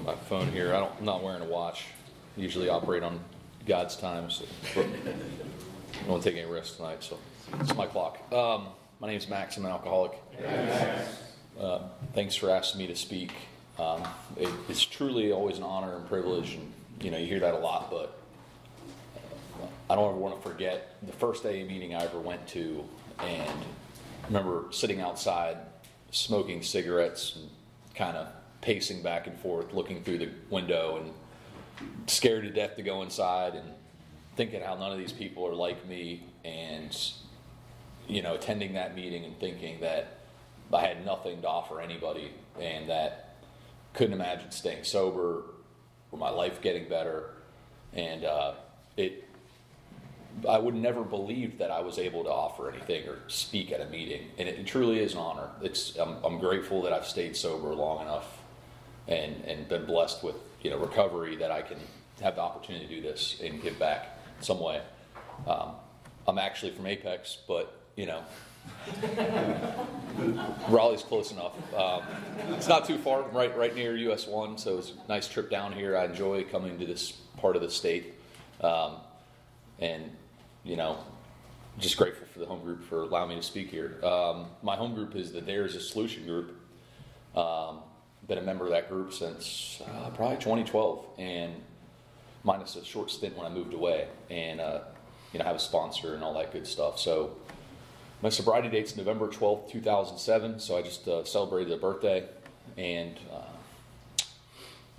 my phone here. I'm not wearing a watch. I usually operate on God's time, so I don't want to take any risks tonight, so it's my clock. My name's Max. I'm an alcoholic. Thanks for asking me to speak. It's truly always an honor and privilege, and you hear that a lot, but I don't ever want to forget the first AA meeting I ever went to, and I remember sitting outside smoking cigarettes and kind of pacing back and forth, looking through the window and scared to death to go inside and thinking how none of these people are like me, and attending that meeting and thinking that I had nothing to offer anybody and that couldn't imagine staying sober or my life getting better, and I would never believe that I was able to offer anything or speak at a meeting, and it truly is an honor. I'm grateful that I've stayed sober long enough and been blessed with recovery that I can have the opportunity to do this and give back in some way. I'm actually from Apex, but Raleigh's close enough. It's not too far, right near US 1, so it's a nice trip down here. I enjoy coming to this part of the state, and just grateful for the home group for allowing me to speak here. My home group is the There's a Solution group. Been a member of that group since probably 2012, and minus a short stint when I moved away, and have a sponsor and all that good stuff. So my sobriety date's November 12th, 2007, so I just celebrated a birthday, and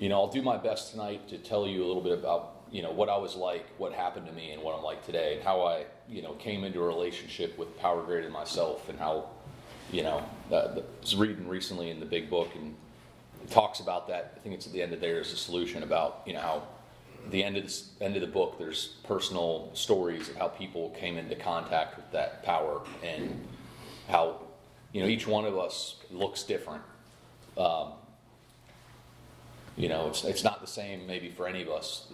I'll do my best tonight to tell you a little bit about what I was like, what happened to me, and what I'm like today, and how I came into a relationship with power greater than myself, and how I was reading recently in the big book, and it talks about that. I think it's at the end of There's a Solution, about how at the end of the book there's personal stories of how people came into contact with that power, and how each one of us looks different. It's not the same maybe for any of us.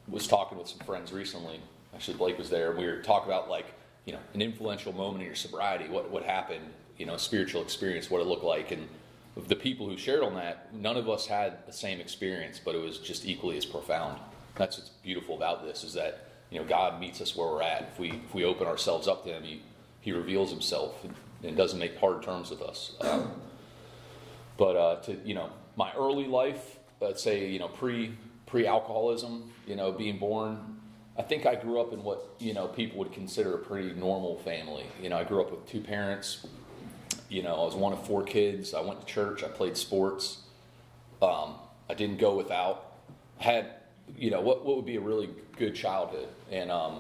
Was talking with some friends recently. Actually, Blake was there. And we were talking about an influential moment in your sobriety. What happened? Spiritual experience. What it looked like. And of the people who shared on that, none of us had the same experience, but it was just equally as profound. That's what's beautiful about this, is that God meets us where we're at. If we open ourselves up to Him, He reveals Himself and doesn't make hard terms with us. But my early life, let's say pre-alcoholism, being born, I think I grew up in what people would consider a pretty normal family. I grew up with two parents. I was one of four kids. I went to church. I played sports. I didn't go without. I had what would be a really good childhood, and I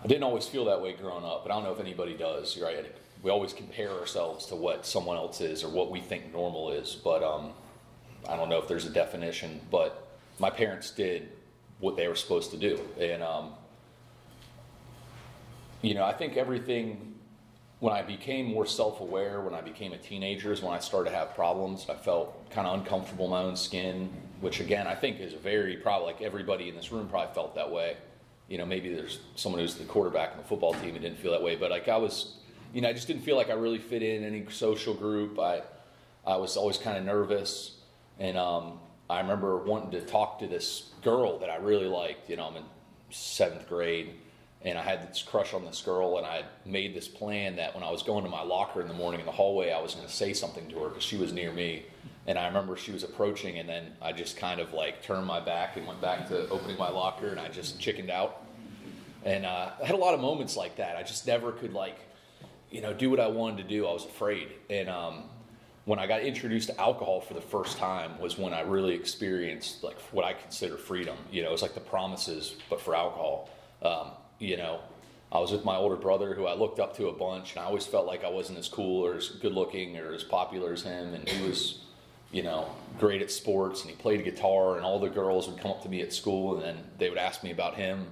didn't always feel that way growing up. But I don't know if anybody does. Right? We always compare ourselves to what someone else is or what we think normal is, but I don't know if there's a definition, but my parents did what they were supposed to do. And, I think everything, when I became more self-aware, when I became a teenager, is when I started to have problems. I felt kind of uncomfortable in my own skin, which again, I think is probably like everybody in this room probably felt that way. Maybe there's someone who's the quarterback on the football team and didn't feel that way, but I was, I just didn't feel like I really fit in any social group. I was always kind of nervous. And I remember wanting to talk to this girl that I really liked. I'm in 7th grade, and I had this crush on this girl, and I had made this plan that when I was going to my locker in the morning in the hallway, I was going to say something to her because she was near me. And I remember she was approaching, and then I just kind of turned my back and went back to opening my locker, and I just chickened out. And I had a lot of moments like that. I just never could do what I wanted to do. I was afraid. And when I got introduced to alcohol for the first time was when I really experienced what I consider freedom. It was like the promises, but for alcohol. I was with my older brother who I looked up to a bunch, and I always felt like I wasn't as cool or as good looking or as popular as him. And he was, great at sports, and he played guitar, and all the girls would come up to me at school, and then they would ask me about him,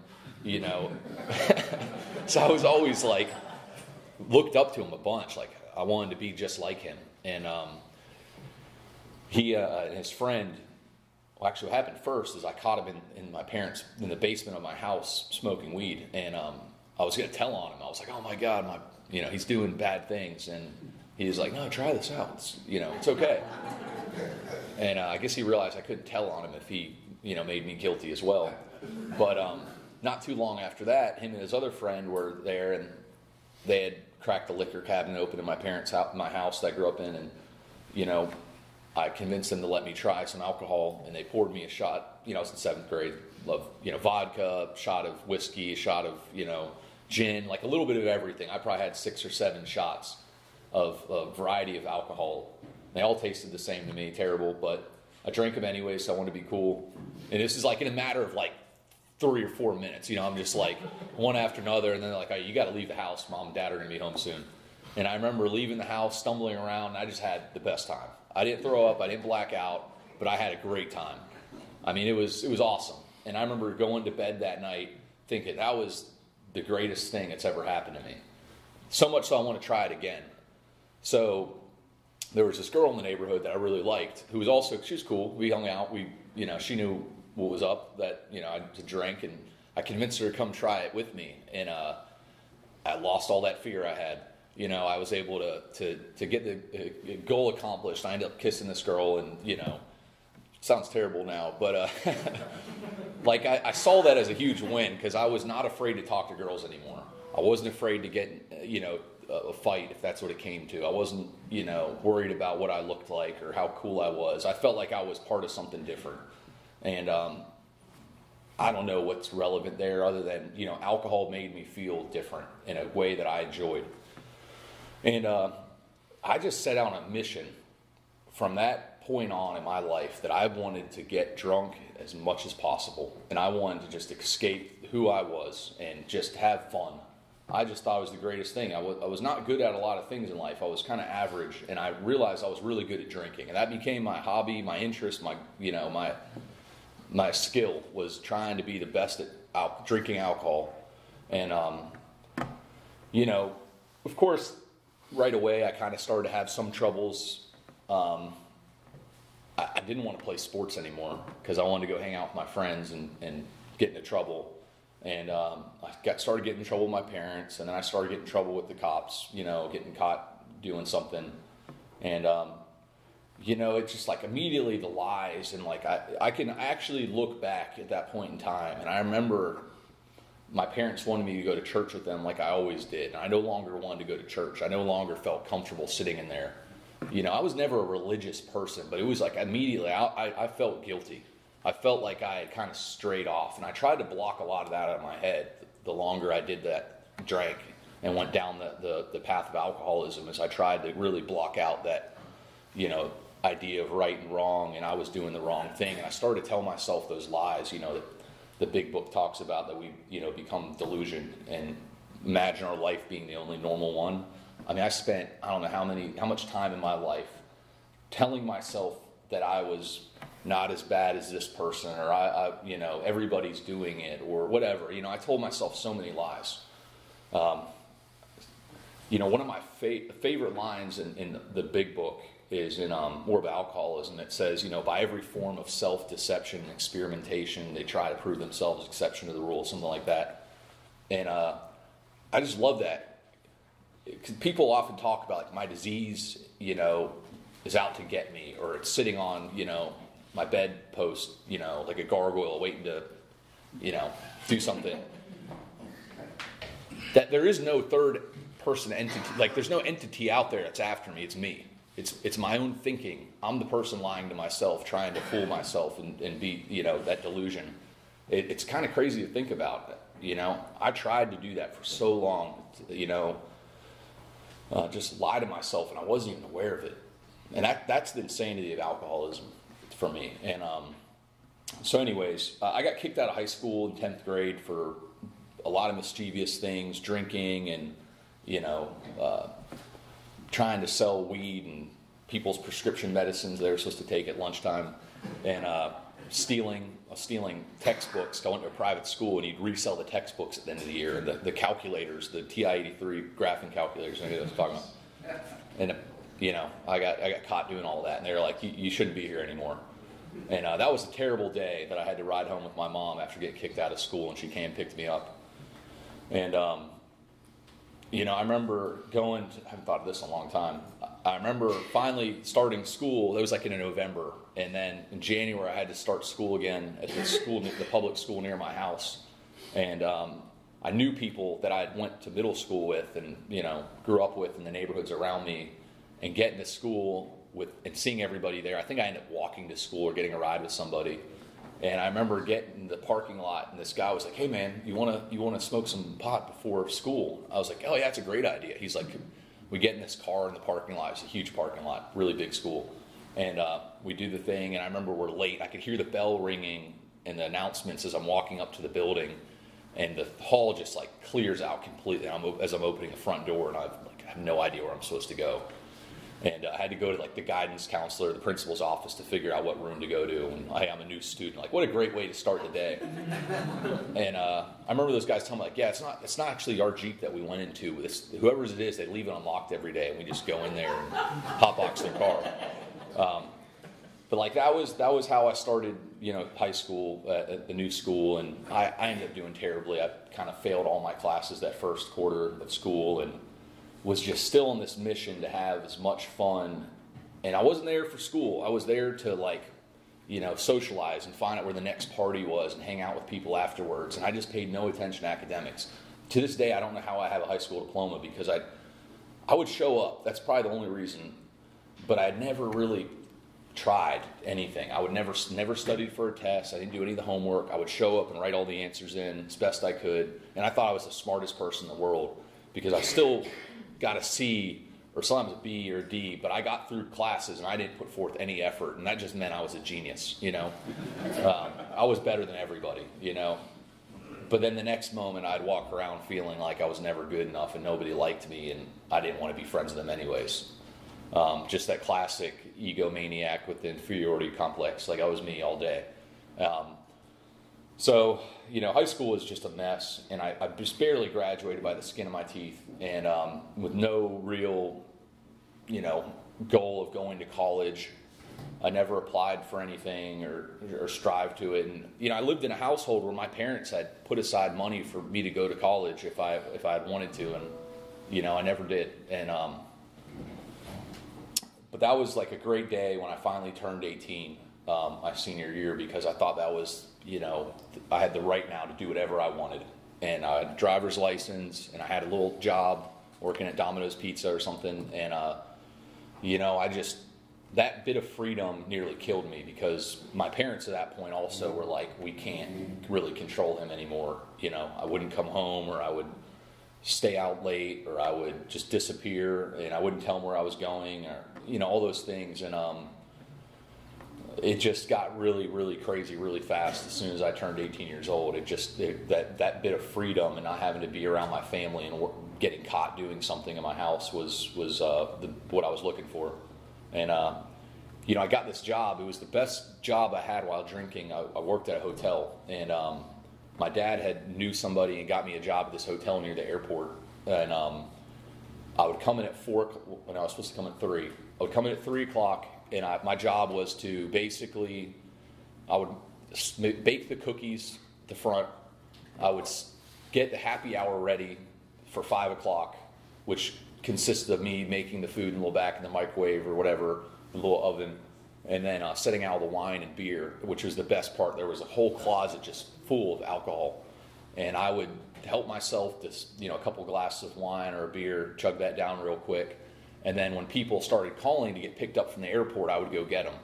So I was always looked up to him a bunch. I wanted to be just like him. And he and his friend, actually what happened first is I caught him in the basement of my house smoking weed, and I was going to tell on him. I was like, oh my God, he's doing bad things. And he was like, no, try this out. It's okay. And I guess he realized I couldn't tell on him if he, made me guilty as well. But not too long after that, him and his other friend were there, and they had cracked the liquor cabinet open in my parents' house, my house that I grew up in, and I convinced them to let me try some alcohol, and they poured me a shot. I was in 7th grade. Love, vodka, a shot of whiskey, a shot of, gin, like a little bit of everything. I probably had 6 or 7 shots of a variety of alcohol. They all tasted the same to me, terrible, but I drank them anyway, so I wanted to be cool. And this is like in a matter of like 3 or 4 minutes. I'm just like one after another, and then they're like, "Oh, you got to leave the house. Mom and Dad are going to be home soon." And I remember leaving the house, stumbling around, and I just had the best time. I didn't throw up, I didn't black out, but I had a great time. I mean, it was awesome. And I remember going to bed that night thinking that was the greatest thing that's ever happened to me. So much so I want to try it again. So there was this girl in the neighborhood that I really liked, who was also, she was cool. We hung out. She knew what was up, that, I drank, and I convinced her to come try it with me. And I lost all that fear I had. I was able to get the goal accomplished. I ended up kissing this girl, and, sounds terrible now, but like I saw that as a huge win, because I was not afraid to talk to girls anymore. I wasn't afraid to get, a fight if that's what it came to. I wasn't, worried about what I looked like or how cool I was. I felt like I was part of something different. And I don't know what's relevant there other than, alcohol made me feel different in a way that I enjoyed. And I just set out on a mission from that point on in my life that I wanted to get drunk as much as possible. And I wanted to just escape who I was and just have fun. I just thought it was the greatest thing. I was not good at a lot of things in life. I was kind of average, and I realized I was really good at drinking. And that became my hobby, my interest, my skill was trying to be the best at drinking alcohol. And, of course, right away I kind of started to have some troubles. I didn't want to play sports anymore because I wanted to go hang out with my friends and get into trouble. And I started getting in trouble with my parents, and then I started getting in trouble with the cops, getting caught doing something. And, it's just like immediately the lies, and like I can actually look back at that point in time, and I remember my parents wanted me to go to church with them like I always did, and I no longer wanted to go to church. I no longer felt comfortable sitting in there. I was never a religious person, but it was like immediately I felt guilty. I felt like I had kind of strayed off, and I tried to block a lot of that out of my head. The longer I did that, drank, and went down the path of alcoholism, as I tried to really block out that, idea of right and wrong, and I was doing the wrong thing. And I started to tell myself those lies, that the big book talks about, that we, become delusion and imagine our life being the only normal one. I mean, I spent, I don't know how much time in my life telling myself that I was not as bad as this person, or I everybody's doing it, or whatever. I told myself so many lies. One of my favorite lines in the big book is in More About Alcoholism. It says, by every form of self-deception and experimentation, they try to prove themselves exception to the rule, something like that. And I just love that. 'Cause people often talk about, like, my disease, is out to get me, or it's sitting on, my bedpost, like a gargoyle waiting to, do something. That there is no third person entity. Like, there's no entity out there that's after me. It's me. It's my own thinking. I'm the person lying to myself, trying to fool myself and be, that delusion. It's kind of crazy to think about. I tried to do that for so long, just lie to myself, and I wasn't even aware of it. And that's the insanity of alcoholism for me. And so anyways, I got kicked out of high school in 10th grade for a lot of mischievous things, drinking and, trying to sell weed and people's prescription medicines they were supposed to take at lunchtime, and stealing textbooks. I went to a private school, and you'd resell the textbooks at the end of the year, and the calculators, the TI-83 graphing calculators, I know what I was talking about. And I got caught doing all that, and they were like, you shouldn't be here anymore. And that was a terrible day that I had to ride home with my mom after getting kicked out of school, and she came and picked me up. And I remember I haven't thought of this in a long time. I remember finally starting school. It was like in November. And then in January, I had to start school again at the public school near my house. And I knew people that I went to middle school with and, grew up with in the neighborhoods around me. And getting to school and seeing everybody there, I think I ended up walking to school or getting a ride with somebody. And I remember getting in the parking lot, and this guy was like, "Hey man, you wanna smoke some pot before school?" I was like, "Oh yeah, that's a great idea." He's like, we get in this car in the parking lot. It's a huge parking lot, really big school, and we do the thing. And I remember we're late. I could hear the bell ringing and the announcements as I'm walking up to the building, and the hall just like clears out completely. As I'm opening the front door, and I have no idea where I'm supposed to go. And I had to go to like the guidance counselor, the principal's office, to figure out what room to go to. And hey, I'm a new student. Like, what a great way to start the day. And I remember those guys telling me, like, yeah, it's not actually our Jeep that we went into. Whoever's it is, they leave it unlocked every day, and we just go in there and hotbox their car. But like that was how I started, high school at the new school, and I ended up doing terribly. I kind of failed all my classes that first quarter of school, and was just still on this mission to have as much fun. And I wasn't there for school. I was there to socialize and find out where the next party was and hang out with people afterwards. And I just paid no attention to academics. To this day, I don't know how I have a high school diploma, because I would show up. That's probably the only reason. But I had never really tried anything. I would never studied for a test. I didn't do any of the homework. I would show up and write all the answers in as best I could. And I thought I was the smartest person in the world, because I still got a C or sometimes a B or a D, but I got through classes and I didn't put forth any effort, and that just meant I was a genius, I was better than everybody, But then the next moment I'd walk around feeling like I was never good enough and nobody liked me, and I didn't want to be friends with them anyways. Just that classic egomaniac with the inferiority complex, like I was me all day. So, high school was just a mess, and I just barely graduated by the skin of my teeth, and with no real, goal of going to college. I never applied for anything or strived to it, and I lived in a household where my parents had put aside money for me to go to college if I had wanted to, and I never did. And but that was like a great day when I finally turned 18, my senior year, because I thought that was, I had the right now to do whatever I wanted. And I had a driver's license, and I had a little job working at Domino's Pizza or something. And, that bit of freedom nearly killed me, because my parents at that point also were like, we can't really control him anymore. I wouldn't come home, or I would stay out late, or I would just disappear, and I wouldn't tell him where I was going, or, all those things. And, it just got really, really crazy really fast as soon as I turned 18 years old. That bit of freedom and not having to be around my family and getting caught doing something in my house was what I was looking for. And I got this job. It was the best job I had while drinking. I worked at a hotel, and my dad knew somebody and got me a job at this hotel near the airport. And I would come in at 4 when I was supposed to come at 3. I would come in at 3 o'clock. And my job was to basically, I would bake the cookies at the front. I would get the happy hour ready for 5 o'clock, which consisted of me making the food in the little back in the microwave or whatever, the little oven, and then setting out all the wine and beer, which was the best part. There was a whole closet just full of alcohol, and I would help myself to, a couple glasses of wine or a beer, chug that down real quick. And then when people started calling to get picked up from the airport, I would go get them.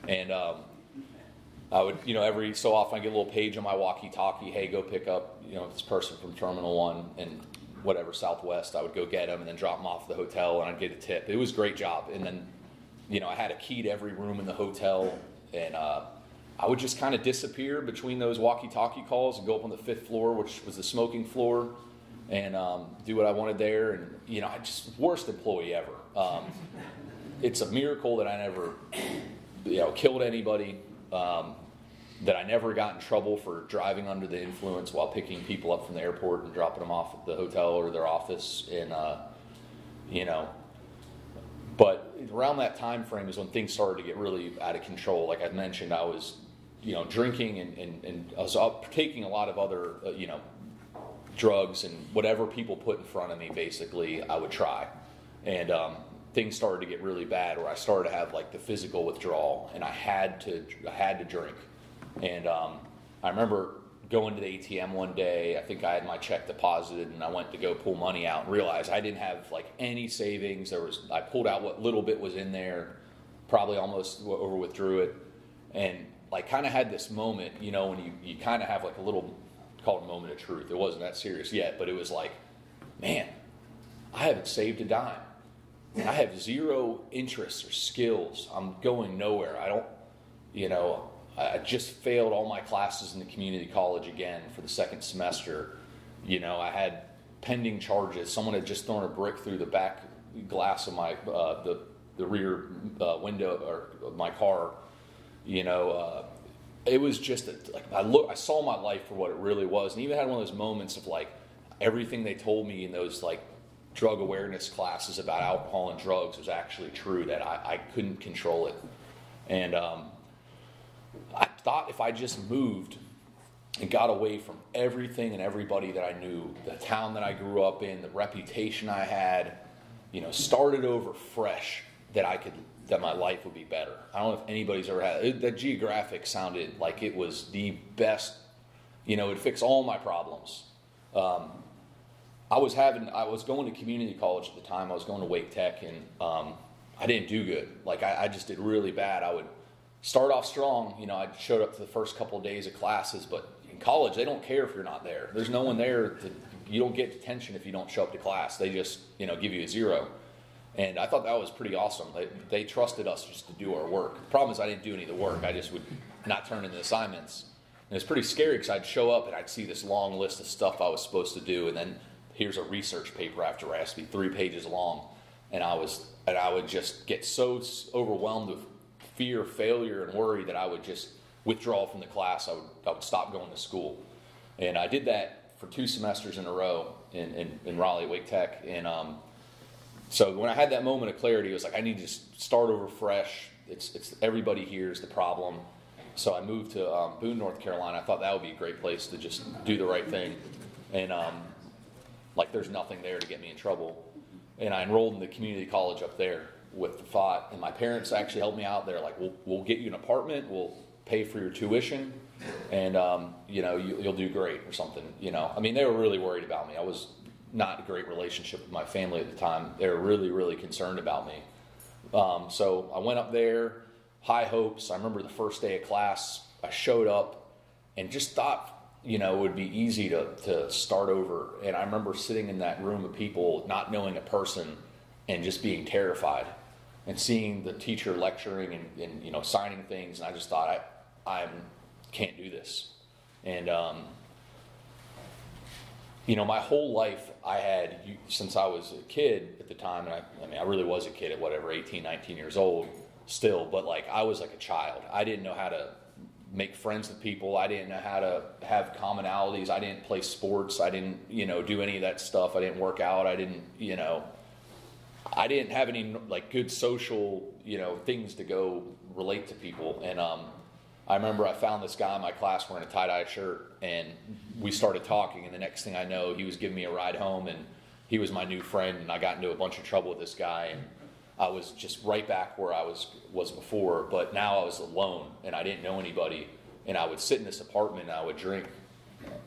And I would, every so often I get a little page on my walkie-talkie, hey, go pick up, this person from Terminal 1 and whatever, Southwest. I would go get them and then drop them off at the hotel, and I'd get a tip. It was a great job. And then, I had a key to every room in the hotel, and I would just kind of disappear between those walkie-talkie calls and go up on the 5th floor, which was the smoking floor, and do what I wanted there. And, I just worst employee ever. It's a miracle that I never, killed anybody, that I never got in trouble for driving under the influence while picking people up from the airport and dropping them off at the hotel or their office. And, but around that time frame is when things started to get really out of control. Like I mentioned, I was, drinking and I was taking a lot of other, drugs and whatever people put in front of me, basically, I would try. And things started to get really bad where I started to have like the physical withdrawal, and I had to drink. And I remember going to the ATM one day. I think I had my check deposited, and I went to go pull money out and realized I didn't have like any savings. I pulled out what little bit was in there, probably almost over withdrew it, and like kind of had this moment, you know, when you kind of have like a little, called a moment of truth. It wasn't that serious yet, but it was like, man, I haven't saved a dime. I have zero interests or skills. I'm going nowhere. I just failed all my classes in the community college again for the second semester. You know, I had pending charges. Someone had just thrown a brick through the back glass of my the rear window of my car. You know, it was just I saw my life for what it really was, and even had one of those moments of like everything they told me in those like drug awareness classes about alcohol and drugs was actually true, that I couldn't control it. And I thought if I just moved and got away from everything and everybody that I knew, the town that I grew up in, the reputation I had, you know, started over fresh, that my life would be better. I don't know if anybody's ever had it. That geographic sounded like it was the best, you know, it'd fix all my problems. I was going to community college at the time. I was going to Wake Tech, and I didn't do good. Like I just did really bad. I would start off strong. You know, I showed up to the first couple of days of classes, but in college, they don't care if you're not there. There's no one there. You don't get detention if you don't show up to class. They just, you know, give you a 0. And I thought that was pretty awesome. They trusted us just to do our work. The problem is I didn't do any of the work. I just would not turn in the assignments. And it's pretty scary because I'd show up and I'd see this long list of stuff I was supposed to do, and then here's a research paper after I asked to be 3 pages long. And I would just get so overwhelmed with fear, failure, and worry that I would just withdraw from the class. I would stop going to school. And I did that for 2 semesters in a row in Raleigh, Wake Tech. And so when I had that moment of clarity, it was like, I need to start over fresh. It's everybody here is the problem. So I moved to Boone, North Carolina. I thought that would be a great place to just do the right thing. And like there's nothing there to get me in trouble. And I enrolled in the community college up there with the thought, and my parents actually helped me out there. Like, we'll get you an apartment, we'll pay for your tuition, and you know, you'll do great or something. You know, I mean, they were really worried about me. I was not a great relationship with my family at the time. They were really, really concerned about me. So I went up there, high hopes. I remember the first day of class, I showed up and just thought, you know, it would be easy to start over. And I remember sitting in that room of people, not knowing a person, and just being terrified, and seeing the teacher lecturing and you know, signing things. And I just thought, I can't do this. And you know, my whole life I had, since I was a kid at the time, and I mean, I really was a kid at whatever, 18, 19 years old still, but like I was like a child. I didn't know how to make friends with people. I didn't know how to have commonalities. I didn't play sports. I didn't, you know, do any of that stuff. I didn't work out. I didn't, you know, I didn't have any like good social, you know, things to go relate to people. And I remember I found this guy in my class wearing a tie-dye shirt, and we started talking, and the next thing I know, he was giving me a ride home, and he was my new friend, and I got into a bunch of trouble with this guy, and I was just right back where I was before, but now I was alone, and I didn't know anybody, and I would sit in this apartment, and I would drink,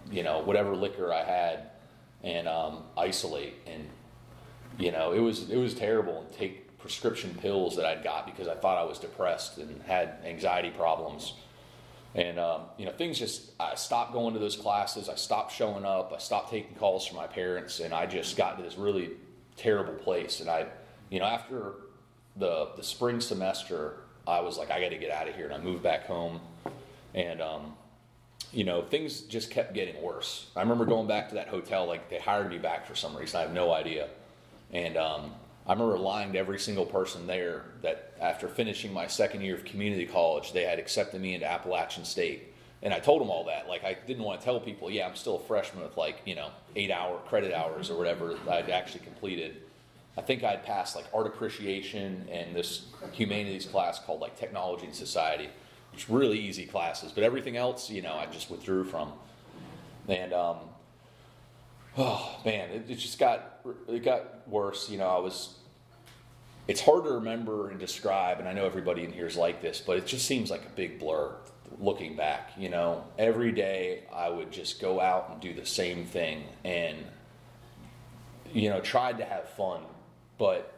you know, whatever liquor I had, and isolate, and, you know, it was terrible, and take prescription pills that I'd got because I thought I was depressed and had anxiety problems. And, you know, things just, I stopped going to those classes. I stopped showing up. I stopped taking calls from my parents. And I just got to this really terrible place. And you know, after the spring semester, I was like, I got to get out of here. And I moved back home. And, you know, things just kept getting worse. I remember going back to that hotel, like they hired me back for some reason. I have no idea. And I remember lying to every single person there that after finishing my second year of community college, they had accepted me into Appalachian State. And I told them all that. Like, I didn't want to tell people, yeah, I'm still a freshman with like, you know, 8-hour credit hours or whatever I'd actually completed. I think I'd passed like art appreciation and this humanities class called like technology and society, which were really easy classes. But everything else, you know, I just withdrew from. And Oh man, it just got worse. It's hard to remember and describe, and I know everybody in here is like this, but it just seems like a big blur looking back. Every day I would just go out and do the same thing, and tried to have fun, but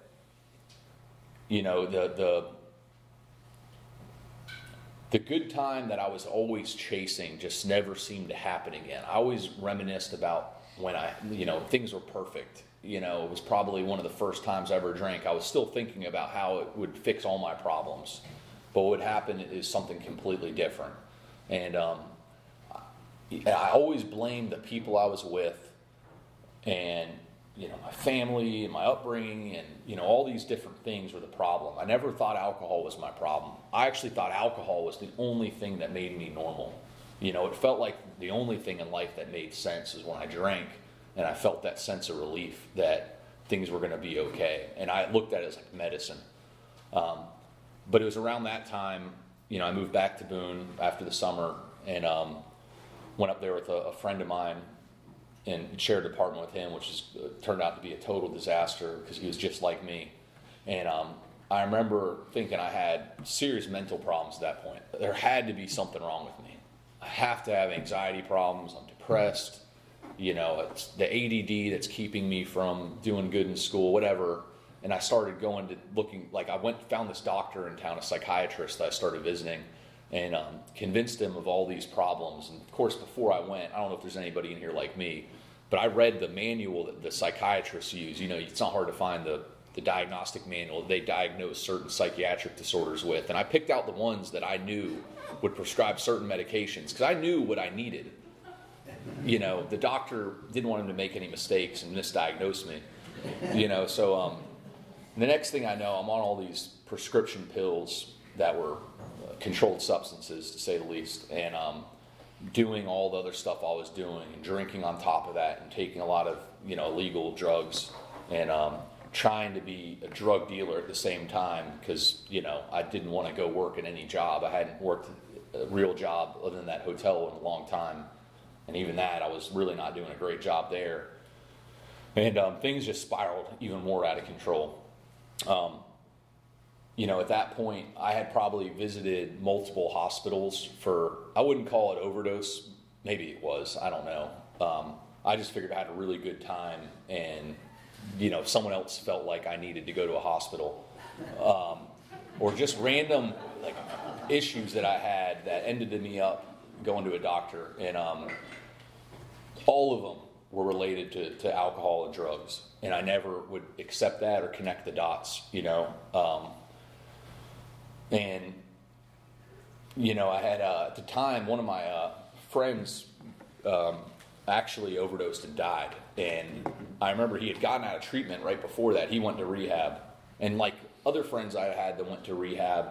the good time that I was always chasing just never seemed to happen again. I always reminisced about when things were perfect. It was probably one of the first times I ever drank. I was still thinking about how it would fix all my problems. But what would happen is something completely different. And I always blamed the people I was with and, my family and my upbringing and, all these different things were the problem. I never thought alcohol was my problem. I actually thought alcohol was the only thing that made me normal. It felt like the only thing in life that made sense is when I drank and I felt that sense of relief that things were going to be okay. And I looked at it as like medicine. But it was around that time, I moved back to Boone after the summer and went up there with a friend of mine and shared an apartment with him, which turned out to be a total disaster because he was just like me. And I remember thinking I had serious mental problems at that point. There had to be something wrong with me. I have to have anxiety problems. I'm depressed. It's the ADD that's keeping me from doing good in school, whatever. And I started going to looking, found this doctor in town, a psychiatrist that I started visiting, and convinced him of all these problems. And of course, before I went, I don't know if there's anybody in here like me, but I read the manual that the psychiatrists use. It's not hard to find the diagnostic manual that they diagnose certain psychiatric disorders with. And I picked out the ones that I knew would prescribe certain medications because I knew what I needed. The doctor didn't want him to make any mistakes and misdiagnose me. So the next thing I know, I'm on all these prescription pills that were controlled substances, to say the least, and doing all the other stuff I was doing and drinking on top of that and taking a lot of, illegal drugs and trying to be a drug dealer at the same time because, I didn't want to go work at any job. I hadn't worked a real job other than that hotel in a long time. And even that, I was really not doing a great job there. And things just spiraled even more out of control. At that point, I had probably visited multiple hospitals for, I wouldn't call it overdose. Maybe it was. I don't know. I just figured I had a really good time. And, someone else felt like I needed to go to a hospital. Or just random issues that I had that ended me up going to a doctor. And all of them were related to alcohol and drugs. And I never would accept that or connect the dots, And, I had, at the time, one of my friends actually overdosed and died. And I remember he had gotten out of treatment right before that. He went to rehab. And like other friends I had that went to rehab,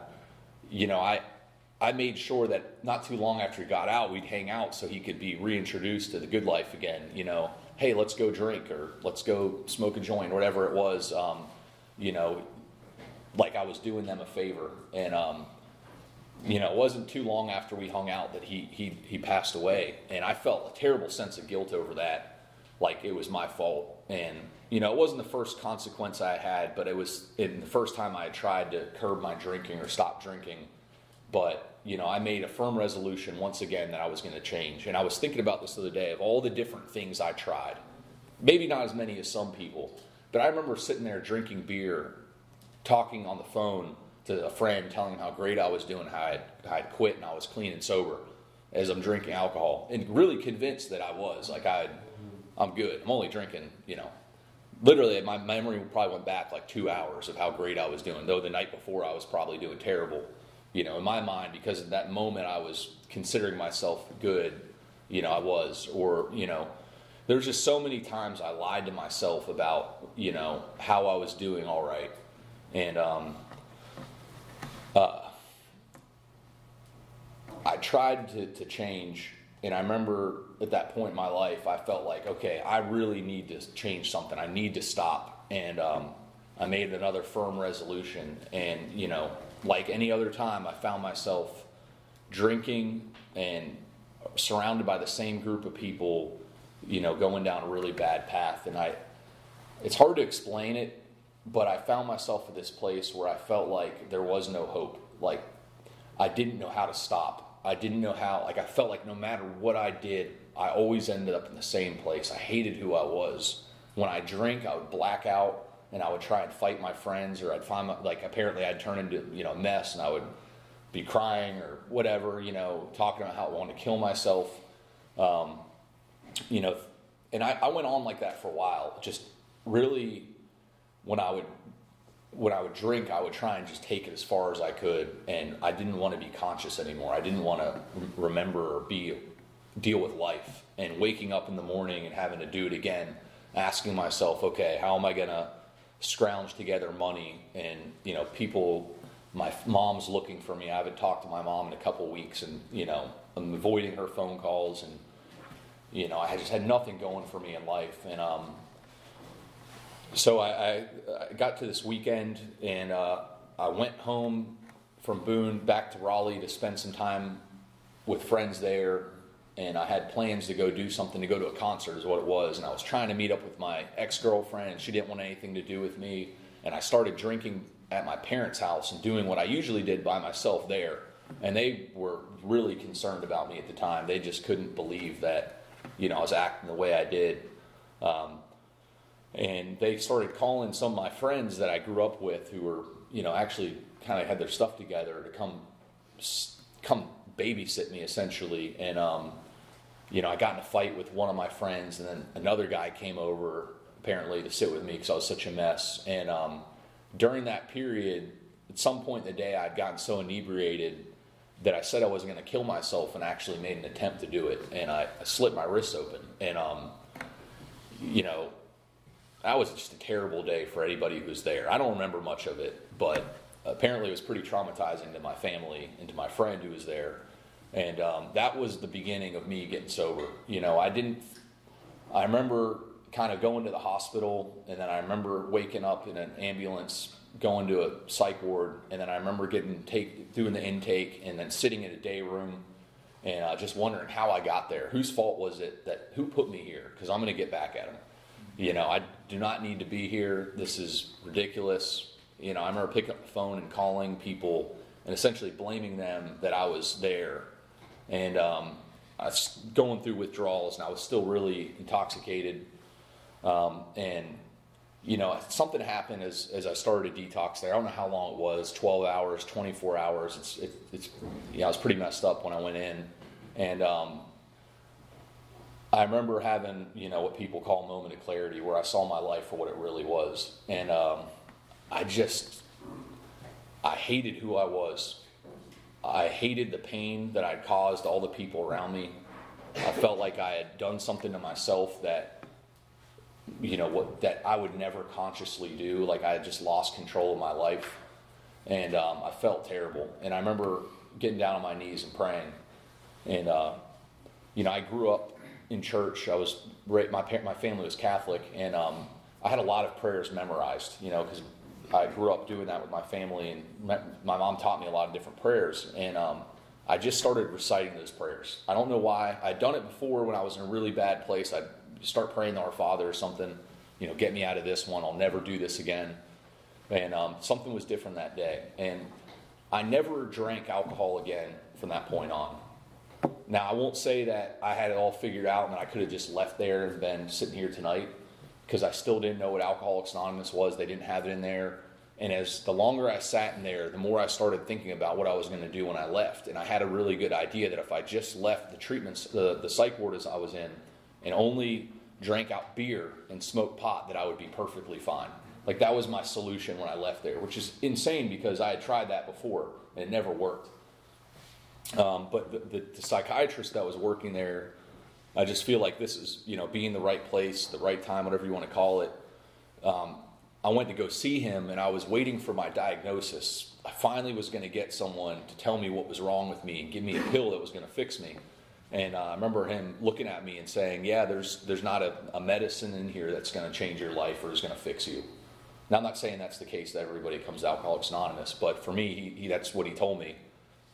I made sure that not too long after he got out, we'd hang out so he could be reintroduced to the good life again. Hey, let's go drink or let's go smoke a joint, or whatever it was. Like I was doing them a favor. And, it wasn't too long after we hung out that he passed away. And I felt a terrible sense of guilt over that, like it was my fault. And, it wasn't the first consequence I had, but it was in the first time I had tried to curb my drinking or stop drinking. But, I made a firm resolution once again that I was going to change. And I was thinking about this the other day of all the different things I tried. Maybe not as many as some people, but I remember sitting there drinking beer, talking on the phone to a friend, telling him how great I was doing, how I had quit and I was clean and sober as I'm drinking alcohol, and really convinced that I was. I'm good. I'm only drinking, Literally, my memory probably went back 2 hours of how great I was doing, though the night before I was probably doing terrible. In my mind, because at that moment I was considering myself good, I was. Or, there's just so many times I lied to myself about, how I was doing all right. And I tried to change, and I remember at that point in my life, I felt like, okay, I really need to change something. I need to stop. And I made another firm resolution, and, like any other time, I found myself drinking and surrounded by the same group of people, going down a really bad path. And it's hard to explain it, but I found myself at this place where I felt like there was no hope. Like, I didn't know how to stop. I didn't know how, I felt like no matter what I did, I always ended up in the same place. I hated who I was. When I drink, I would black out, and I would try and fight my friends, or I'd find, apparently I'd turn into, a mess, and I would be crying or whatever, talking about how I wanted to kill myself. And I went on like that for a while. Just really, when I would drink, I would try and just take it as far as I could, and I didn't want to be conscious anymore. I didn't want to remember or deal with life. And waking up in the morning and having to do it again, asking myself, okay, how am I going to scrounge together money? And, people, my mom's looking for me. I haven't talked to my mom in a couple of weeks, and, I'm avoiding her phone calls, and, I just had nothing going for me in life. And so I got to this weekend, and I went home from Boone back to Raleigh to spend some time with friends there. And I had plans to go do something, to go to a concert is what it was. And I was trying to meet up with my ex-girlfriend, and she didn't want anything to do with me. And I started drinking at my parents' house and doing what I usually did by myself there. And they were really concerned about me at the time. They just couldn't believe that, I was acting the way I did. And they started calling some of my friends that I grew up with, who were, actually kind of had their stuff together, to come babysit me, essentially. And I got in a fight with one of my friends, and then another guy came over apparently to sit with me because I was such a mess. And during that period, at some point in the day, I'd gotten so inebriated that I said I wasn't going to kill myself, and actually made an attempt to do it. And I slit my wrists open. And that was just a terrible day for anybody who was there. I don't remember much of it, but apparently it was pretty traumatizing to my family and to my friend who was there. And that was the beginning of me getting sober. I remember kind of going to the hospital, and then I remember waking up in an ambulance, going to a psych ward, and then I remember doing the intake, and then sitting in a day room, and just wondering how I got there. Whose fault was it? Who put me here? Because I'm going to get back at them. I do not need to be here. This is ridiculous. I remember picking up the phone and calling people and essentially blaming them that I was there. And I was going through withdrawals, and I was still really intoxicated. Something happened as I started to detox there. I don't know how long it was, 12 hours, 24 hours. I was pretty messed up when I went in. And I remember having, what people call a moment of clarity, where I saw my life for what it really was. And I hated who I was. I hated the pain that I'd caused all the people around me. I felt like I had done something to myself that I would never consciously do. Like I had just lost control of my life. And I felt terrible. And I remember getting down on my knees and praying. And, I grew up in church. My family was Catholic, and I had a lot of prayers memorized, because I grew up doing that with my family, and my mom taught me a lot of different prayers, and I just started reciting those prayers. I don't know why. I'd done it before when I was in a really bad place. I'd start praying to Our Father or something, get me out of this one. I'll never do this again. And something was different that day. And I never drank alcohol again from that point on. Now, I won't say that I had it all figured out and that I could have just left there and been sitting here tonight, because I still didn't know what Alcoholics Anonymous was. They didn't have it in there. And the longer I sat in there, the more I started thinking about what I was going to do when I left. And I had a really good idea that if I just left the treatments, the psych ward as I was in, and only drank out beer and smoked pot, that I would be perfectly fine. Like, that was my solution when I left there, which is insane because I had tried that before and it never worked. But the psychiatrist that was working there, I just feel like this is, being the right place, the right time, whatever you want to call it. I went to go see him, and I was waiting for my diagnosis. I finally was going to get someone to tell me what was wrong with me and give me a pill that was going to fix me. And I remember him looking at me and saying, yeah, there's not a medicine in here that's going to change your life or is going to fix you. Now, I'm not saying that's the case that everybody comes to Alcoholics Anonymous, but for me, he that's what he told me.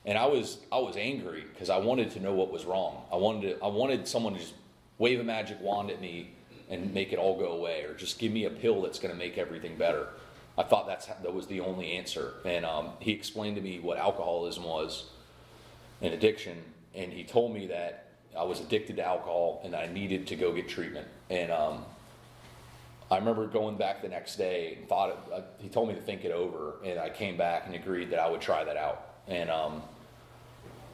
And I was angry because I wanted to know what was wrong. I wanted someone to just wave a magic wand at me and make it all go away, or just give me a pill that's going to make everything better. I thought that was the only answer. And he explained to me what alcoholism was, an addiction, and he told me that I was addicted to alcohol and I needed to go get treatment. And I remember going back the next day and he told me to think it over, and I came back and agreed that I would try that out. And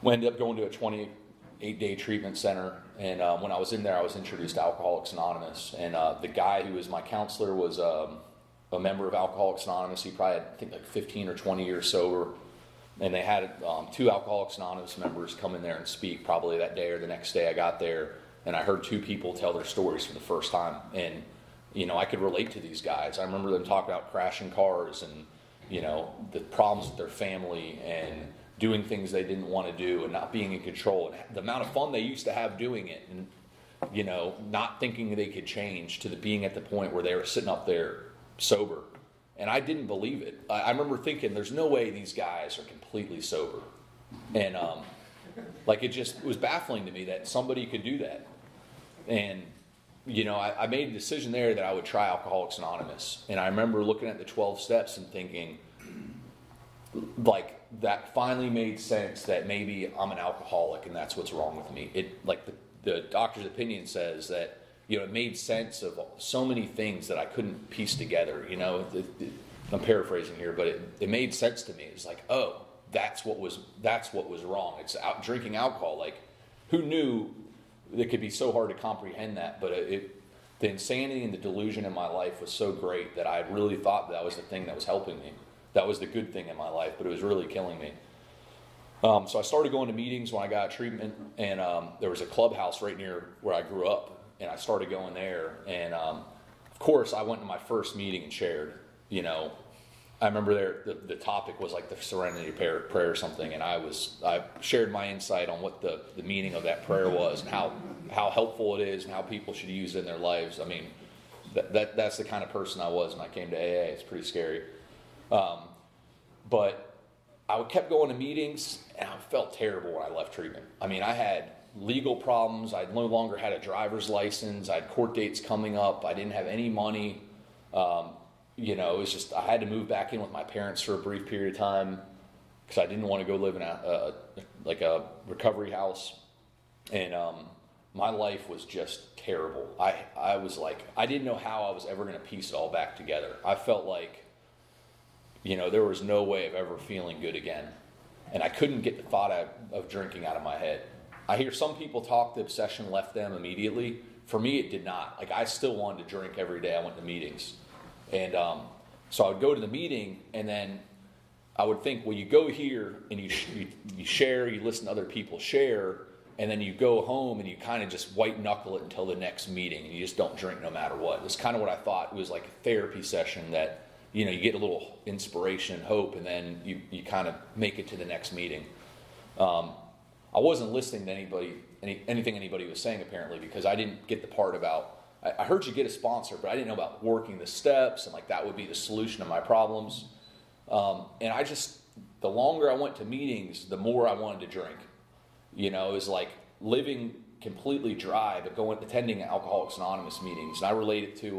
we ended up going to a 28-day treatment center. And when I was in there, I was introduced to Alcoholics Anonymous. And the guy who was my counselor was a member of Alcoholics Anonymous. He probably had, I think, like 15 or 20 years sober. And they had 2 Alcoholics Anonymous members come in there and speak probably that day or the next day I got there. And I heard 2 people tell their stories for the first time. And, I could relate to these guys. I remember them talking about crashing cars and, the problems with their family and doing things they didn't want to do and not being in control. And the amount of fun they used to have doing it and, not thinking they could change to being at the point where they were sitting up there sober. And I didn't believe it. I remember thinking, there's no way these guys are completely sober. And it was baffling to me that somebody could do that. And, I made a decision there that I would try Alcoholics Anonymous. And I remember looking at the 12 steps and thinking, that finally made sense that maybe I'm an alcoholic and that's what's wrong with me. The doctor's opinion says that, it made sense of so many things that I couldn't piece together. I'm paraphrasing here, but it made sense to me. It's like, oh, that's what was wrong. It's drinking alcohol. Who knew it could be so hard to comprehend that? But the insanity and the delusion in my life was so great that I really thought that was the thing that was helping me. That was the good thing in my life, but it was really killing me. So I started going to meetings when I got treatment, and there was a clubhouse right near where I grew up. And I started going there, and of course I went to my first meeting and shared. I remember the topic was like the Serenity Prayer or something, and I shared my insight on what the meaning of that prayer was and how helpful it is and how people should use it in their lives. I mean, that's the kind of person I was when I came to AA. It's pretty scary, but I kept going to meetings, and I felt terrible when I left treatment. I mean, I had legal problems. I no longer had a driver's license. I had court dates coming up. I didn't have any money. It was just, I had to move back in with my parents for a brief period of time because I didn't want to go live in a recovery house. And my life was just terrible. I was like, I didn't know how I was ever going to piece it all back together. I felt like, there was no way of ever feeling good again. And I couldn't get the thought of drinking out of my head. I hear some people talk, the obsession left them immediately. For me, it did not. I still wanted to drink every day I went to meetings. And so I would go to the meeting, and then I would think, well, you go here, and you share, you listen to other people share, and then you go home, and you kind of just white-knuckle it until the next meeting, and you just don't drink no matter what. It's kind of what I thought. It was like a therapy session that, you get a little inspiration and hope, and then you kind of make it to the next meeting. I wasn't listening to anything anybody was saying, apparently, because I didn't get the part about, I heard you get a sponsor, but I didn't know about working the steps, and that would be the solution to my problems. And the longer I went to meetings, the more I wanted to drink. It was like living completely dry, but attending Alcoholics Anonymous meetings. And I relate it to,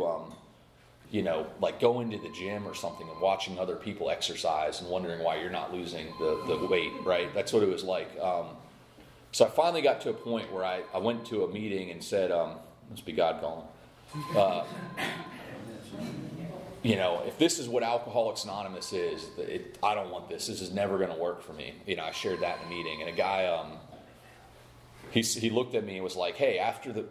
going to the gym or something and watching other people exercise and wondering why you're not losing the weight, right? That's what it was like. So I finally got to a point where I went to a meeting and said, must be God calling. If this is what Alcoholics Anonymous is, I don't want this. This is never going to work for me. I shared that in a meeting, and a guy, he looked at me and was like, hey, after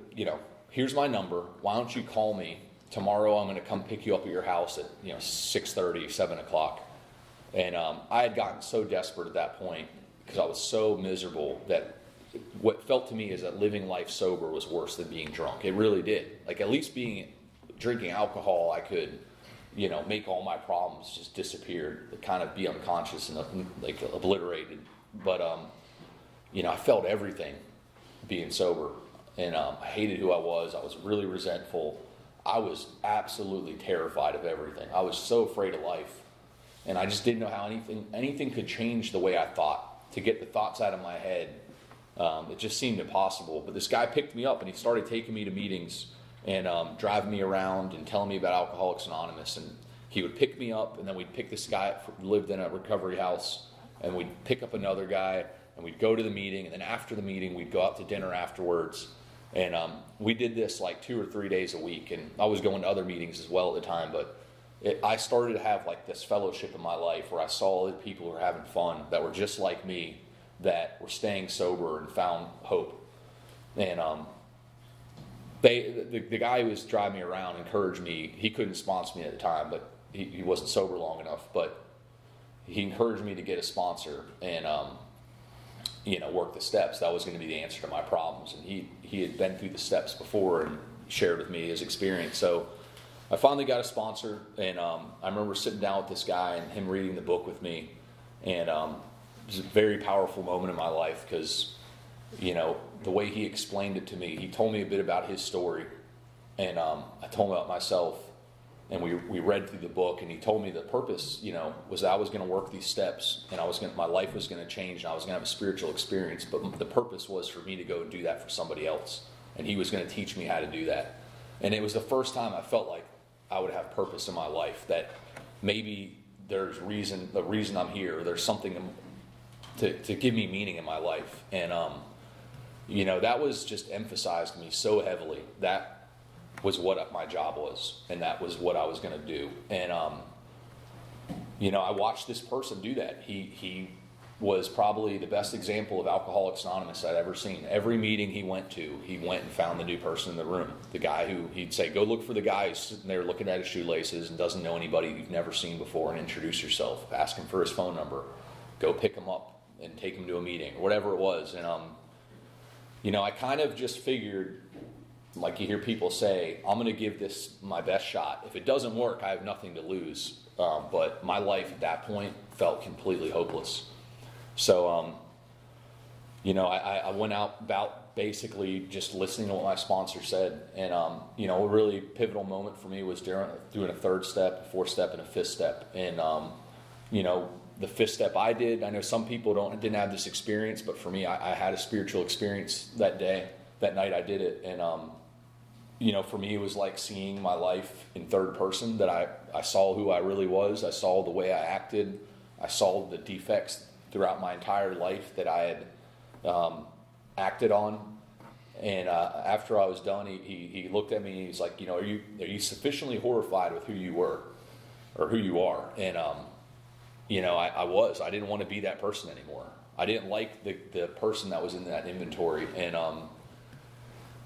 here's my number. Why don't you call me tomorrow? I'm going to come pick you up at your house at 6:30, 7 o'clock. And I had gotten so desperate at that point because I was so miserable that what felt to me is that living life sober was worse than being drunk. It really did. At least drinking alcohol, I could, make all my problems just disappear, kind of be unconscious and obliterated. But, I felt everything being sober, and I hated who I was. I was really resentful. I was absolutely terrified of everything. I was so afraid of life, and I just didn't know how anything could change the way I thought, to get the thoughts out of my head It just seemed impossible. But this guy picked me up and he started taking me to meetings and driving me around and telling me about Alcoholics Anonymous. And he would pick me up, and then we'd pick this guy who lived in a recovery house, and we'd pick up another guy, and we'd go to the meeting, and then after the meeting, we'd go out to dinner afterwards. And we did this like 2 or 3 days a week, and I was going to other meetings as well at the time, but I started to have like this fellowship in my life where I saw other people who were having fun that were just like me, that were staying sober and found hope. And the guy who was driving me around encouraged me. He couldn't sponsor me at the time, but he wasn't sober long enough. But he encouraged me to get a sponsor and work the steps. That was going to be the answer to my problems. And he had been through the steps before and shared with me his experience. So I finally got a sponsor, and I remember sitting down with this guy and him reading the book with me, and it was a very powerful moment in my life because, the way he explained it to me, he told me a bit about his story, and I told him about myself, and we read through the book, and he told me the purpose, was that I was going to work these steps, and my life was going to change, and I was going to have a spiritual experience, but the purpose was for me to go and do that for somebody else, and he was going to teach me how to do that. And it was the first time I felt like I would have purpose in my life, that maybe there's the reason I'm here, there's something to give me meaning in my life. And that was just emphasized to me so heavily. That was what my job was, and that was what I was going to do. And I watched this person do that. He was probably the best example of Alcoholics Anonymous I'd ever seen. Every meeting he went to, he went and found the new person in the room. The guy who he'd say, go look for the guy who's sitting there looking at his shoelaces and doesn't know anybody you've never seen before, and introduce yourself. Ask him for his phone number. Go pick him up and take him to a meeting, or whatever it was. And I kind of just figured, like you hear people say, I'm going to give this my best shot. If it doesn't work, I have nothing to lose. But my life at that point felt completely hopeless. So, I went out about basically just listening to what my sponsor said. And, a really pivotal moment for me was doing a 3rd step, a 4th step, and a 5th step. And, the 5th step I did, I know some people didn't have this experience, but for me, I had a spiritual experience that night I did it. And, for me, it was like seeing my life in 3rd person, that I saw who I really was. I saw the way I acted. I saw the defects throughout my entire life that I had acted on. And after I was done, he looked at me and he's like, are you sufficiently horrified with who you were or who you are? And, I was. I didn't want to be that person anymore. I didn't like the person that was in that inventory. And,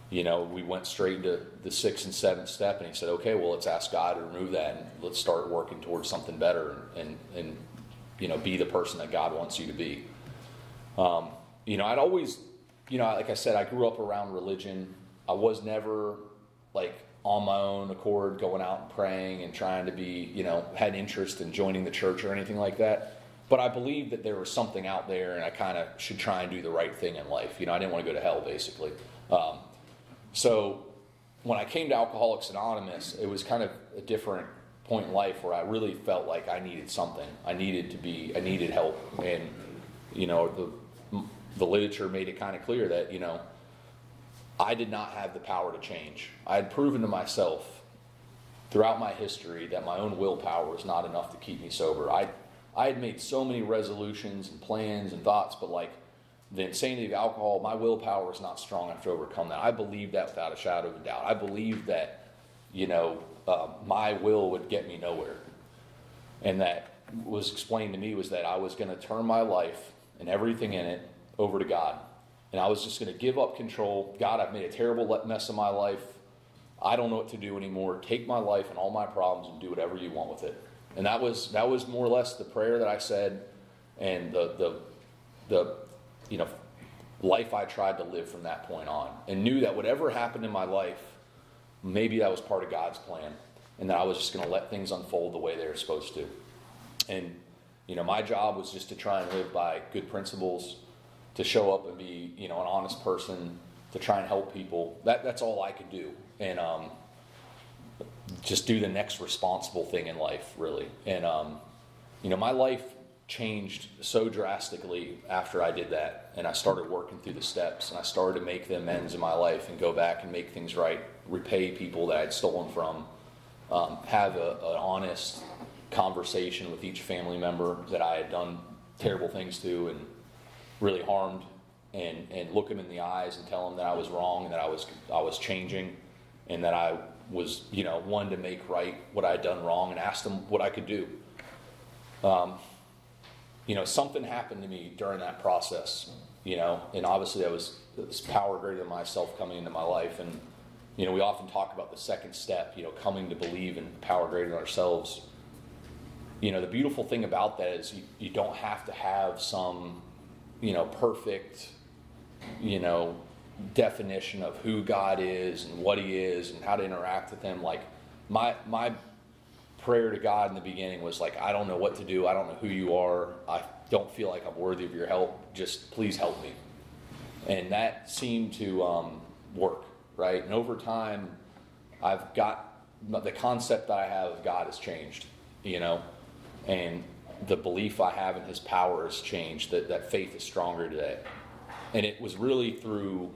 we went straight into the 6th and 7th step, and he said, okay, well, let's ask God to remove that, and let's start working towards something better and be the person that God wants you to be. I'd always, like I said, I grew up around religion. I was never like on my own accord going out and praying and trying to be, had interest in joining the church or anything like that. But I believed that there was something out there, and I kind of should try and do the right thing in life. I didn't want to go to hell, basically. So when I came to Alcoholics Anonymous, it was kind of a different point in life where I really felt like I needed something. I needed help. And, the literature made it kind of clear that, I did not have the power to change. I had proven to myself throughout my history that my own willpower was not enough to keep me sober. I had made so many resolutions and plans and thoughts, but like the insanity of alcohol, my willpower was not strong enough to overcome that. I believed that without a shadow of a doubt. I believed that, my will would get me nowhere. And that was explained to me was that I was going to turn my life and everything in it over to God. And I was just going to give up control. God, I've made a terrible mess of my life. I don't know what to do anymore. Take my life and all my problems and do whatever you want with it. And that was more or less the prayer that I said, and the life I tried to live from that point on, and knew that whatever happened in my life, maybe that was part of God's plan, and that I was just going to let things unfold the way they were supposed to. And my job was just to try and live by good principles, to show up and be an honest person, to try and help people. That's all I could do, and just do the next responsible thing in life, really. And my life changed so drastically after I did that, and I started working through the steps, and I started to make the amends in my life and go back and make things right, repay people that I'd stolen from, have an honest conversation with each family member that I had done terrible things to and really harmed, and look them in the eyes and tell them that I was wrong and that I was changing, and that I was, wanted to make right what I had done wrong, and ask them what I could do. Something happened to me during that process, and obviously there was this power greater than myself coming into my life. And, we often talk about the second step, coming to believe in power greater than ourselves. The beautiful thing about that is you don't have to have some, perfect, definition of who God is and what he is and how to interact with him. Like my prayer to God in the beginning was like, I don't know what to do. I don't know who you are. I don't feel like I'm worthy of your help. Just please help me. And that seemed to work, right? And over time, I've got the concept that I have of God has changed, and the belief I have in his power has changed, that faith is stronger today. And it was really through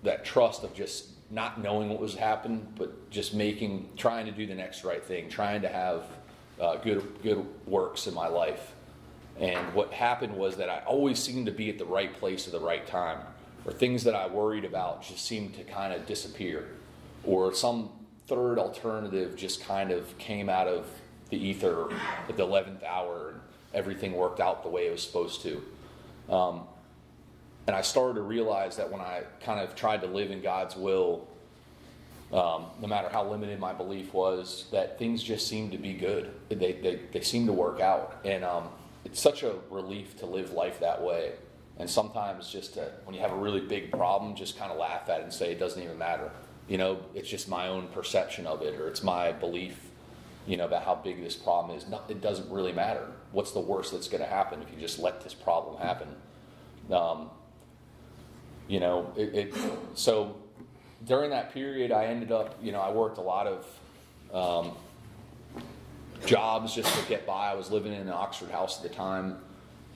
that trust of just not knowing what was happening, but just trying to do the next right thing, trying to have good works in my life. And what happened was that I always seemed to be at the right place at the right time, or things that I worried about just seemed to kind of disappear, or some third alternative just kind of came out of the ether at the 11th hour, and everything worked out the way it was supposed to. And I started to realize that when I kind of tried to live in God's will, no matter how limited my belief was, that things just seemed to be good. They seemed to work out. And it's such a relief to live life that way. And sometimes just when you have a really big problem, just kind of laugh at it and say it doesn't even matter. It's just my own perception of it, or it's my belief, about how big this problem is. No, it doesn't really matter. What's the worst that's going to happen if you just let this problem happen? So during that period, I ended up, I worked a lot of jobs just to get by. I was living in an Oxford house at the time,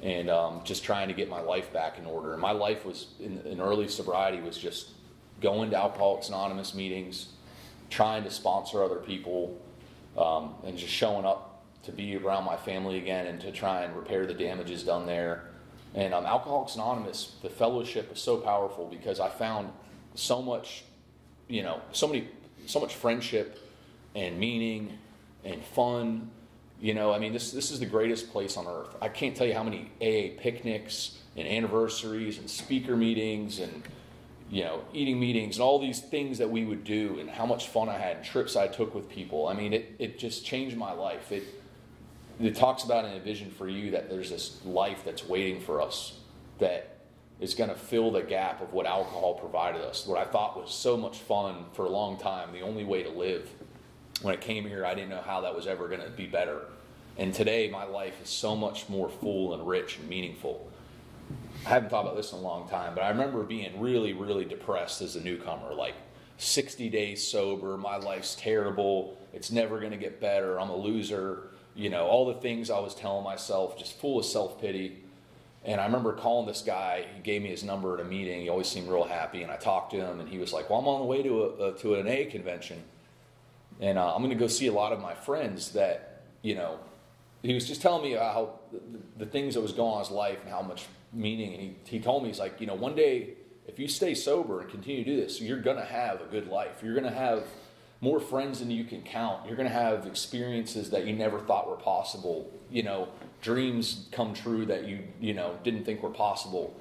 and just trying to get my life back in order. And my life was, in early sobriety, was just going to Alcoholics Anonymous meetings, trying to sponsor other people, and just showing up to be around my family again and to try and repair the damages done there. And Alcoholics Anonymous, the fellowship is so powerful because I found so much, so much friendship and meaning and fun. This is the greatest place on earth. I can't tell you how many AA picnics and anniversaries and speaker meetings and, eating meetings and all these things that we would do, and how much fun I had, and trips I took with people. It just changed my life. It talks about in a vision for you that there's this life that's waiting for us that is going to fill the gap of what alcohol provided us. What I thought was so much fun for a long time, the only way to live. When I came here, I didn't know how that was ever going to be better. And today, my life is so much more full and rich and meaningful. I haven't thought about this in a long time, but I remember being really, really depressed as a newcomer, like 60 days sober, my life's terrible, it's never going to get better, I'm a loser. All the things I was telling myself, just full of self-pity. And I remember calling this guy. He gave me his number at a meeting. He always seemed real happy. And I talked to him, and he was like, well, I'm on the way to an AA convention. And I'm going to go see a lot of my friends that, he was just telling me about how the things that was going on in his life and how much meaning. And he told me, he's like, one day, if you stay sober and continue to do this, you're going to have a good life. You're going to have more friends than you can count. You're going to have experiences that you never thought were possible. Dreams come true that you didn't think were possible.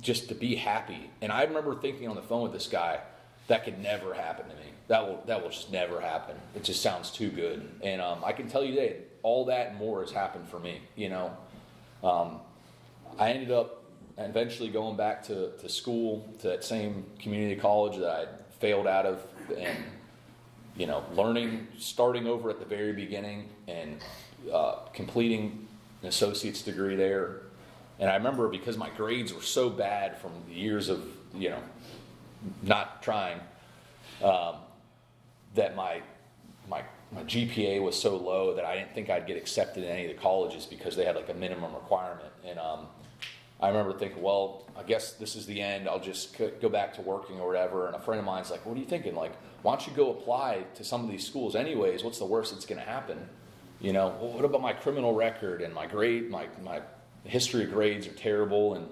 Just to be happy. And I remember thinking on the phone with this guy, that could never happen to me. That will just never happen. It just sounds too good. And I can tell you that all that and more has happened for me. I ended up eventually going back to school, to that same community college that I failed out of, and learning, starting over at the very beginning, and completing an associate's degree there. And I remember, because my grades were so bad from the years of not trying, that my my GPA was so low that I didn't think I'd get accepted in any of the colleges because they had like a minimum requirement. And I remember thinking, well, I guess this is the end. I'll just go back to working or whatever. And a friend of mine's like, what are you thinking? Like, why don't you go apply to some of these schools anyways? What's the worst that's going to happen? You know, well, what about my criminal record and my grade? My history of grades are terrible. And,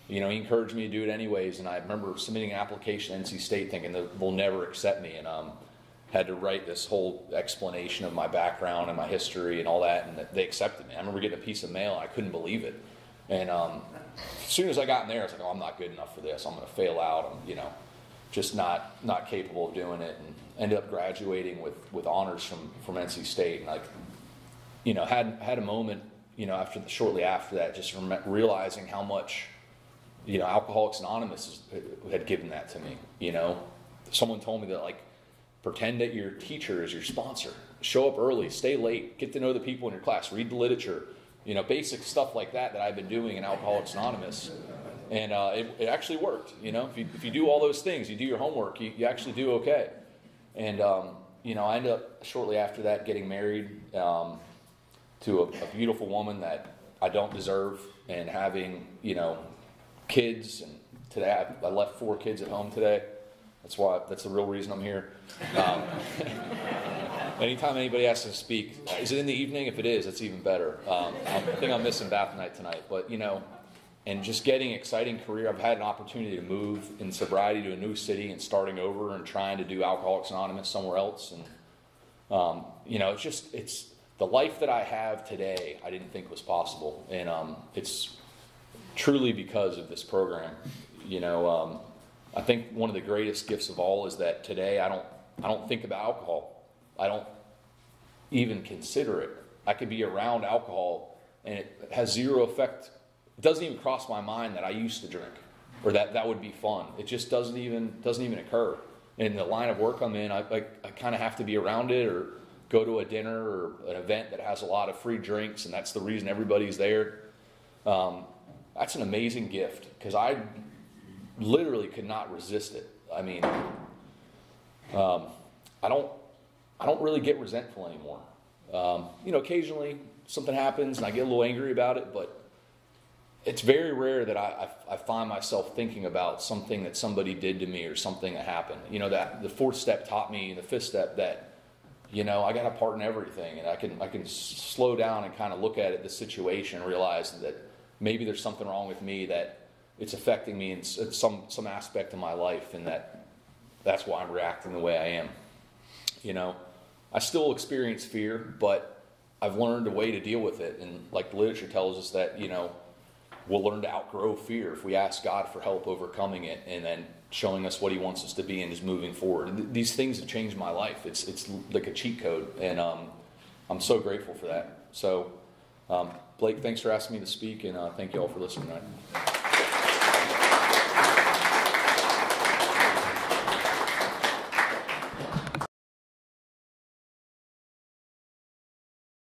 you know, he encouraged me to do it anyways. And I remember submitting an application to NC State thinking that they'll never accept me. And had to write this whole explanation of my background and my history and all that. And they accepted me. I remember getting a piece of mail and I couldn't believe it. And as soon as I got in there, I was like, oh, I'm not good enough for this. I'm going to fail out. I'm, you know, just not capable of doing it. And ended up graduating with honors from NC State. And, like, you know, had a moment, you know, shortly after that, just realizing how much, you know, Alcoholics Anonymous had given that to me. You know, someone told me that, like, pretend that your teacher is your sponsor. Show up early, stay late, get to know the people in your class, read the literature. You know, basic stuff like that I've been doing in Alcoholics Anonymous. And it actually worked. You know, if you do all those things, you do your homework, you actually do okay. And, you know, I ended up shortly after that getting married to a beautiful woman that I don't deserve, and having, you know, kids. And today I left 4 kids at home today. That's the real reason I'm here. Anytime anybody asks to speak, is it in the evening? If it is, it's even better. I think I'm missing bath night tonight. But, you know, and just getting an exciting career. I've had an opportunity to move in sobriety to a new city and starting over and trying to do Alcoholics Anonymous somewhere else. And, you know, it's the life that I have today I didn't think was possible. And it's truly because of this program. You know, I think one of the greatest gifts of all is that today I don't think about alcohol. I don't even consider it. I could be around alcohol and it has zero effect. It doesn't even cross my mind that I used to drink or that would be fun. It just doesn't even occur. In the line of work I'm in, I kind of have to be around it or go to a dinner or an event that has a lot of free drinks, and that's the reason everybody's there. That's an amazing gift because I literally could not resist it. I mean, I don't really get resentful anymore. You know, occasionally something happens and I get a little angry about it, but it's very rare that I find myself thinking about something that somebody did to me or something that happened. You know, that the 4th step taught me, the 5th step, that, you know, I got a part in everything, and I can slow down and kind of look at the situation and realize that maybe there's something wrong with me, that it's affecting me in some aspect of my life, and that's why I'm reacting the way I am. You know, I still experience fear, but I've learned a way to deal with it. And like the literature tells us that, you know, we'll learn to outgrow fear if we ask God for help overcoming it and then showing us what he wants us to be and just moving forward. These things have changed my life. It's like a cheat code, and I'm so grateful for that. So, Blake, thanks for asking me to speak, and thank you all for listening tonight.